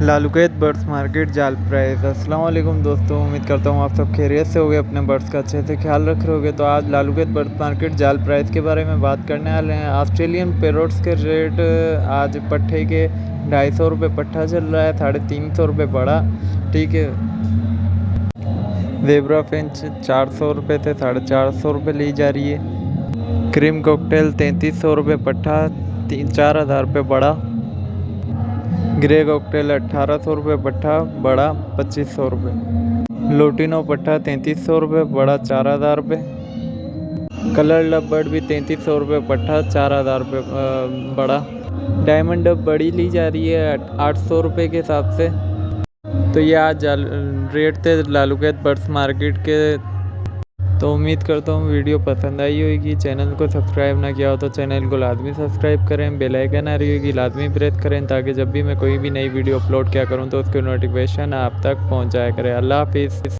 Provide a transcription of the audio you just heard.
लालूकैत birds market जाल price. अस्सलाम वालेकुम दोस्तों, उम्मीद करता हूँ आप सब खैरियत से होगे, अपने बर्ड्स का अच्छे से ख्याल रख रहे होगे। तो आज लालूकैत बर्ड्स मार्केट जाल प्राइस के बारे में बात करने वाले हैं। ऑस्ट्रेलियन पैरोट्स के रेट आज पट्ठे के 250 रुपये पट्ठा चल रहा है, 350 रुपये बड़ा। ठीक है। ज़ेब्रा फिंच 400 रुपये से 450 रुपये ली जा रही है। क्रीम कॉकटेल 3300 रुपये पट्ठा, 4000 रुपये बड़ा। ग्रे कॉकटेल 1800 रुपये पट्ठा, बड़ा 2500 रुपये। लोटिनो पट्ठा 3300 रुपये, बड़ा 4000 रुपये। कलर लव बर्ड भी 3300 रुपये पट्ठा, 4000 रुपये बड़ा। डायमंड डब बड़ी ली जा रही है 800 रुपये के हिसाब से। तो ये आज रेट थे लालूकैत बर्ड्स मार्केट के। तो उम्मीद करता हूँ वीडियो पसंद आई होगी। चैनल को सब्सक्राइब ना किया हो तो चैनल को लाजमी सब्सक्राइब करें, बेल आइकन आ रही होगी लाजमी प्रेस करें, ताकि जब भी मैं कोई भी नई वीडियो अपलोड किया करूँ तो उसकी नोटिफिकेशन आप तक पहुँच जाया करें। अल्लाह हाफिज़।